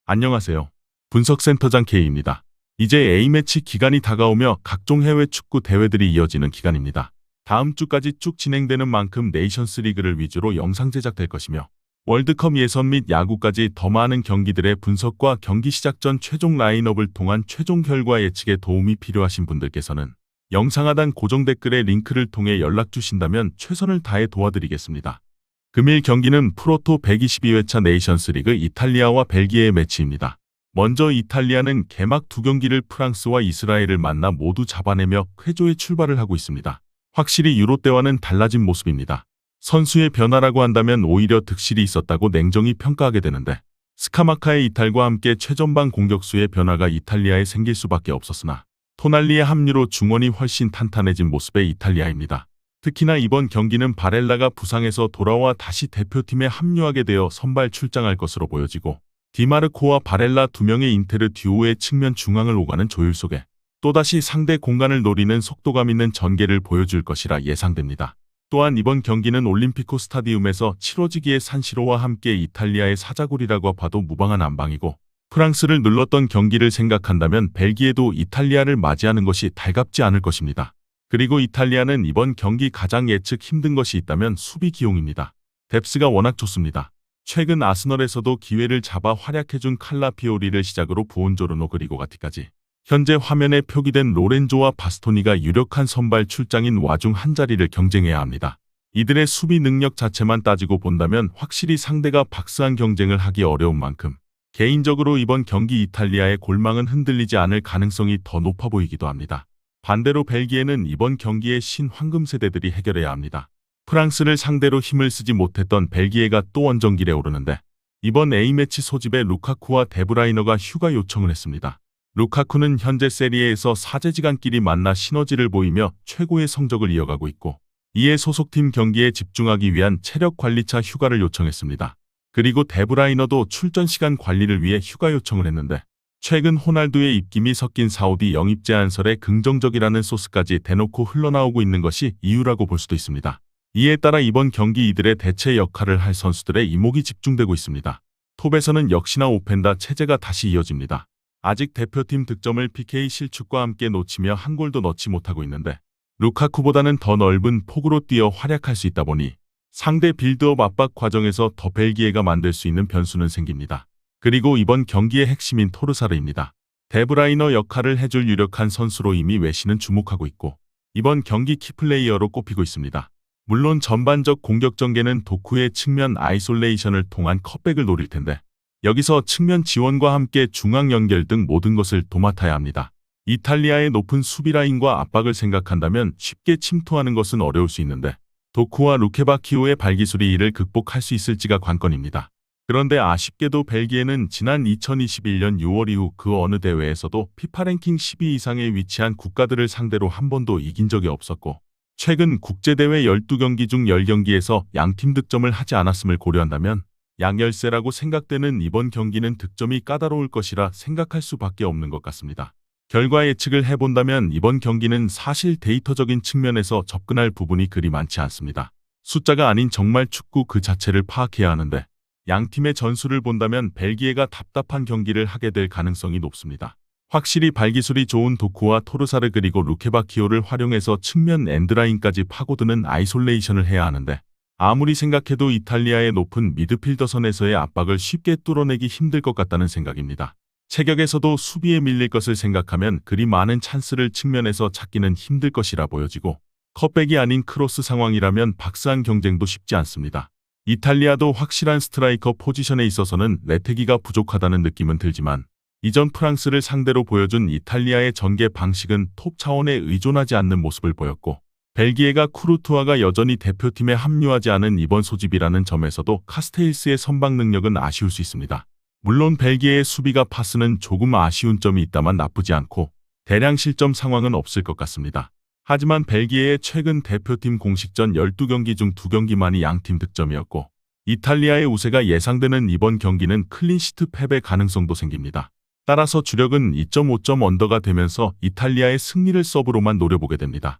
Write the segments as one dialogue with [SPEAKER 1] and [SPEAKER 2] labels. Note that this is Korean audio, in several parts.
[SPEAKER 1] 안녕하세요. 분석센터장 K입니다. 이제 A매치 기간이 다가오며 각종 해외 축구 대회들이 이어지는 기간입니다. 다음 주까지 쭉 진행되는 만큼 네이션스 리그를 위주로 영상 제작될 것이며 월드컵 예선 및 야구까지 더 많은 경기들의 분석과 경기 시작 전 최종 라인업을 통한 최종 결과 예측에 도움이 필요하신 분들께서는 영상 하단 고정 댓글의 링크를 통해 연락 주신다면 최선을 다해 도와드리겠습니다. 금일 경기는 프로토 122회차 네이션스 리그 이탈리아와 벨기에의 매치입니다. 먼저 이탈리아는 개막 두 경기를 프랑스와 이스라엘을 만나 모두 잡아내며 쾌조의 출발을 하고 있습니다. 확실히 유로 때와는 달라진 모습입니다. 선수의 변화라고 한다면 오히려 득실이 있었다고 냉정히 평가하게 되는데 스카마카의 이탈과 함께 최전방 공격수의 변화가 이탈리아에 생길 수밖에 없었으나 토날리의 합류로 중원이 훨씬 탄탄해진 모습의 이탈리아입니다. 특히나 이번 경기는 바렐라가 부상에서 돌아와 다시 대표팀에 합류하게 되어 선발 출장할 것으로 보여지고 디마르코와 바렐라 두 명의 인테르 듀오의 측면 중앙을 오가는 조율 속에 또다시 상대 공간을 노리는 속도감 있는 전개를 보여줄 것이라 예상됩니다. 또한 이번 경기는 올림피코 스타디움에서 치러지기에 산시로와 함께 이탈리아의 사자골이라고 봐도 무방한 안방이고 프랑스를 눌렀던 경기를 생각한다면 벨기에도 이탈리아를 맞이하는 것이 달갑지 않을 것입니다. 그리고 이탈리아는 이번 경기 가장 예측 힘든 것이 있다면 수비 기용입니다. 뎁스가 워낙 좋습니다. 최근 아스널에서도 기회를 잡아 활약해준 칼라피오리를 시작으로 부온조르노 그리고 가티까지 현재 화면에 표기된 로렌조와 바스토니가 유력한 선발 출장인 와중 한 자리를 경쟁해야 합니다. 이들의 수비 능력 자체만 따지고 본다면 확실히 상대가 박스한 경쟁을 하기 어려운 만큼 개인적으로 이번 경기 이탈리아의 골망은 흔들리지 않을 가능성이 더 높아 보이기도 합니다. 반대로 벨기에는 이번 경기의 신황금 세대들이 해결해야 합니다. 프랑스를 상대로 힘을 쓰지 못했던 벨기에가 또 원정길에 오르는데 이번 A매치 소집에 루카쿠와 데브라이너가 휴가 요청을 했습니다. 루카쿠는 현재 세리에에서 사제지간끼리 만나 시너지를 보이며 최고의 성적을 이어가고 있고 이에 소속팀 경기에 집중하기 위한 체력관리차 휴가를 요청했습니다. 그리고 데브라이너도 출전 시간 관리를 위해 휴가 요청을 했는데 최근 호날두의 입김이 섞인 사우디 영입 제안설에 긍정적이라는 소스까지 대놓고 흘러나오고 있는 것이 이유라고 볼 수도 있습니다. 이에 따라 이번 경기 이들의 대체 역할을 할 선수들의 이목이 집중되고 있습니다. 톱에서는 역시나 오펜다 체제가 다시 이어집니다. 아직 대표팀 득점을 PK 실축과 함께 놓치며 한 골도 넣지 못하고 있는데 루카쿠보다는 더 넓은 폭으로 뛰어 활약할 수 있다 보니 상대 빌드업 압박 과정에서 더 벨기에가 만들 수 있는 변수는 생깁니다. 그리고 이번 경기의 핵심인 토르사르입니다. 데브라이너 역할을 해줄 유력한 선수로 이미 외신은 주목하고 있고 이번 경기 키플레이어로 꼽히고 있습니다. 물론 전반적 공격 전개는 도쿠의 측면 아이솔레이션을 통한 컷백을 노릴 텐데 여기서 측면 지원과 함께 중앙 연결 등 모든 것을 도맡아야 합니다. 이탈리아의 높은 수비 라인과 압박을 생각한다면 쉽게 침투하는 것은 어려울 수 있는데 도쿠와 루케바키오의 발기술이 이를 극복할 수 있을지가 관건입니다. 그런데 아쉽게도 벨기에는 지난 2021년 6월 이후 그 어느 대회에서도 피파 랭킹 10위 이상에 위치한 국가들을 상대로 한 번도 이긴 적이 없었고 최근 국제대회 12경기 중 10경기에서 양팀 득점을 하지 않았음을 고려한다면 양열세라고 생각되는 이번 경기는 득점이 까다로울 것이라 생각할 수밖에 없는 것 같습니다. 결과 예측을 해본다면 이번 경기는 사실 데이터적인 측면에서 접근할 부분이 그리 많지 않습니다. 숫자가 아닌 정말 축구 그 자체를 파악해야 하는데 양팀의 전술을 본다면 벨기에가 답답한 경기를 하게 될 가능성이 높습니다. 확실히 발기술이 좋은 도쿠와 토르사르 그리고 루케바키오를 활용해서 측면 엔드라인까지 파고드는 아이솔레이션을 해야 하는데 아무리 생각해도 이탈리아의 높은 미드필더선에서의 압박을 쉽게 뚫어내기 힘들 것 같다는 생각입니다. 체격에서도 수비에 밀릴 것을 생각하면 그리 많은 찬스를 측면에서 찾기는 힘들 것이라 보여지고 컷백이 아닌 크로스 상황이라면 박스한 경쟁도 쉽지 않습니다. 이탈리아도 확실한 스트라이커 포지션에 있어서는 레테기가 부족하다는 느낌은 들지만 이전 프랑스를 상대로 보여준 이탈리아의 전개 방식은 톱 차원에 의존하지 않는 모습을 보였고 벨기에가 쿠르투아가 여전히 대표팀에 합류하지 않은 이번 소집이라는 점에서도 카스테일스의 선방 능력은 아쉬울 수 있습니다. 물론 벨기에의 수비가 파스는 조금 아쉬운 점이 있다만 나쁘지 않고 대량 실점 상황은 없을 것 같습니다. 하지만 벨기에의 최근 대표팀 공식전 12경기 중 2경기만이 양팀 득점이었고 이탈리아의 우세가 예상되는 이번 경기는 클린시트 패배 가능성도 생깁니다. 따라서 주력은 2.5점 언더가 되면서 이탈리아의 승리를 서브로만 노려보게 됩니다.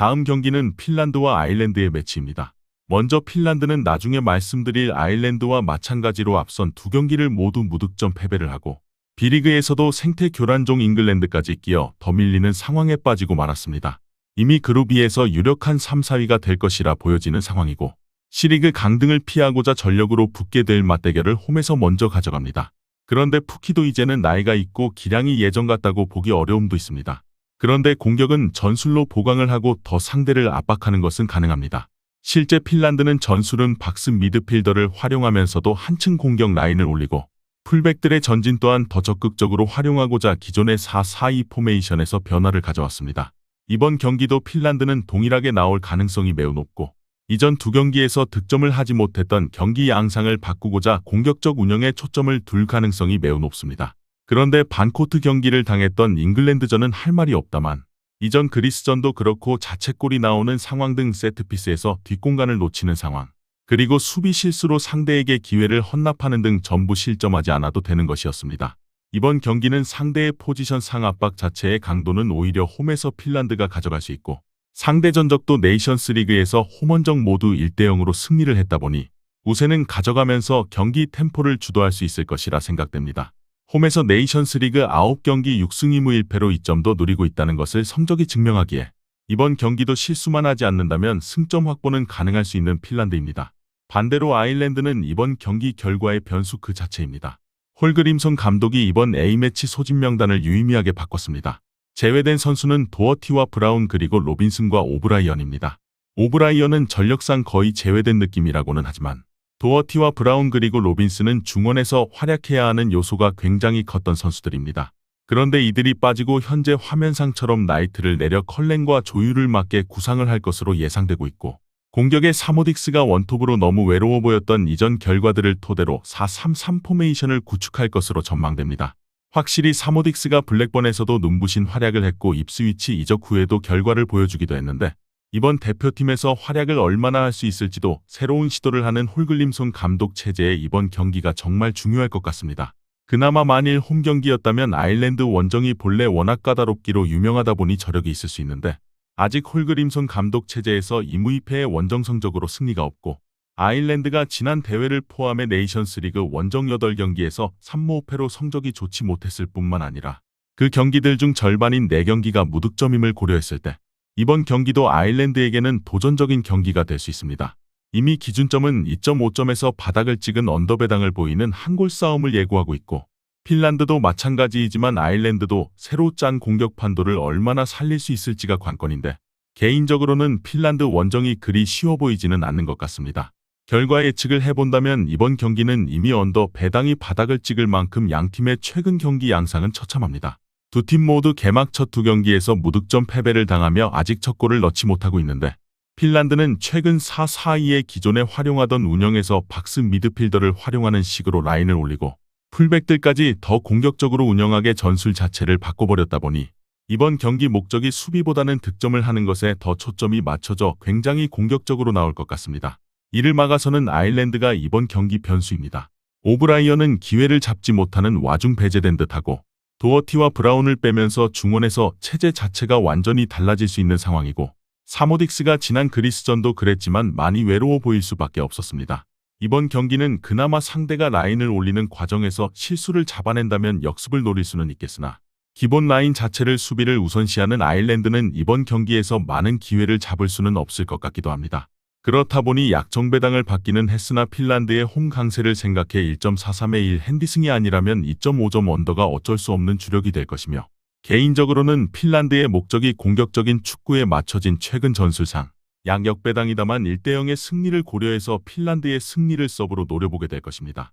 [SPEAKER 1] 다음 경기는 핀란드와 아일랜드의 매치입니다. 먼저 핀란드는 나중에 말씀드릴 아일랜드와 마찬가지로 앞선 두 경기를 모두 무득점 패배를 하고 B리그에서도 생태 교란종 잉글랜드까지 끼어 더 밀리는 상황에 빠지고 말았습니다. 이미 그룹 2에서 유력한 3, 4위가 될 것이라 보여지는 상황이고 C리그 강등을 피하고자 전력으로 붙게 될 맞대결을 홈에서 먼저 가져갑니다. 그런데 푸키도 이제는 나이가 있고 기량이 예전 같다고 보기 어려움도 있습니다. 그런데 공격은 전술로 보강을 하고 더 상대를 압박하는 것은 가능합니다. 실제 핀란드는 전술은 박스 미드필더를 활용하면서도 한층 공격 라인을 올리고 풀백들의 전진 또한 더 적극적으로 활용하고자 기존의 4-4-2 포메이션에서 변화를 가져왔습니다. 이번 경기도 핀란드는 동일하게 나올 가능성이 매우 높고 이전 두 경기에서 득점을 하지 못했던 경기 양상을 바꾸고자 공격적 운영에 초점을 둘 가능성이 매우 높습니다. 그런데 반코트 경기를 당했던 잉글랜드전은 할 말이 없다만 이전 그리스전도 그렇고 자책골이 나오는 상황 등 세트피스에서 뒷공간을 놓치는 상황, 그리고 수비 실수로 상대에게 기회를 헌납하는 등 전부 실점하지 않아도 되는 것이었습니다. 이번 경기는 상대의 포지션 상압박 자체의 강도는 오히려 홈에서 핀란드가 가져갈 수 있고 상대 전적도 네이션스 리그에서 홈원정 모두 1대0으로 승리를 했다 보니 우세는 가져가면서 경기 템포를 주도할 수 있을 것이라 생각됩니다. 홈에서 네이션스 리그 9경기 6승 2무 1패로 2점도 누리고 있다는 것을 성적이 증명하기에 이번 경기도 실수만 하지 않는다면 승점 확보는 가능할 수 있는 핀란드입니다. 반대로 아일랜드는 이번 경기 결과의 변수 그 자체입니다. 홀그림손 감독이 이번 A매치 소집 명단을 유의미하게 바꿨습니다. 제외된 선수는 도어티와 브라운 그리고 로빈슨과 오브라이언입니다. 오브라이언은 전력상 거의 제외된 느낌이라고는 하지만 도어티와 브라운 그리고 로빈슨은 중원에서 활약해야 하는 요소가 굉장히 컸던 선수들입니다. 그런데 이들이 빠지고 현재 화면상처럼 나이트를 내려 컬렌과 조율을 맞게 구상을 할 것으로 예상되고 있고 공격의 사모딕스가 원톱으로 너무 외로워 보였던 이전 결과들을 토대로 4-3-3 포메이션을 구축할 것으로 전망됩니다. 확실히 사모딕스가 블랙번에서도 눈부신 활약을 했고 입스위치 이적 후에도 결과를 보여주기도 했는데 이번 대표팀에서 활약을 얼마나 할 수 있을지도 새로운 시도를 하는 홀글림손 감독 체제에 이번 경기가 정말 중요할 것 같습니다. 그나마 만일 홈 경기였다면 아일랜드 원정이 본래 워낙 까다롭기로 유명하다 보니 저력이 있을 수 있는데 아직 홀그림손 감독 체제에서 2무 2패의 원정 성적으로 승리가 없고 아일랜드가 지난 대회를 포함해 네이션스 리그 원정 8경기에서 3무 5패로 성적이 좋지 못했을 뿐만 아니라 그 경기들 중 절반인 4경기가 무득점임을 고려했을 때 이번 경기도 아일랜드에게는 도전적인 경기가 될 수 있습니다. 이미 기준점은 2.5점에서 바닥을 찍은 언더배당을 보이는 한골 싸움을 예고하고 있고 핀란드도 마찬가지이지만 아일랜드도 새로 짠 공격 판도를 얼마나 살릴 수 있을지가 관건인데 개인적으로는 핀란드 원정이 그리 쉬워 보이지는 않는 것 같습니다. 결과 예측을 해본다면 이번 경기는 이미 언더 배당이 바닥을 찍을 만큼 양팀의 최근 경기 양상은 처참합니다. 두 팀 모두 개막 첫 두 경기에서 무득점 패배를 당하며 아직 첫 골을 넣지 못하고 있는데 핀란드는 최근 4-4-2의 기존에 활용하던 운영에서 박스 미드필더를 활용하는 식으로 라인을 올리고 풀백들까지 더 공격적으로 운영하게 전술 자체를 바꿔버렸다 보니 이번 경기 목적이 수비보다는 득점을 하는 것에 더 초점이 맞춰져 굉장히 공격적으로 나올 것 같습니다. 이를 막아서는 아일랜드가 이번 경기 변수입니다. 오브라이언은 기회를 잡지 못하는 와중 배제된 듯하고 도어티와 브라운을 빼면서 중원에서 체제 자체가 완전히 달라질 수 있는 상황이고 사모딕스가 지난 그리스전도 그랬지만 많이 외로워 보일 수밖에 없었습니다. 이번 경기는 그나마 상대가 라인을 올리는 과정에서 실수를 잡아낸다면 역습을 노릴 수는 있겠으나 기본 라인 자체를 수비를 우선시하는 아일랜드는 이번 경기에서 많은 기회를 잡을 수는 없을 것 같기도 합니다. 그렇다 보니 약정배당을 받기는 했으나 핀란드의 홈 강세를 생각해 1.43의 1 핸디승이 아니라면 2.5점 언더가 어쩔 수 없는 주력이 될 것이며 개인적으로는 핀란드의 목적이 공격적인 축구에 맞춰진 최근 전술상 양역배당이다만 1대0의 승리를 고려해서 핀란드의 승리를 서브로 노려보게 될 것입니다.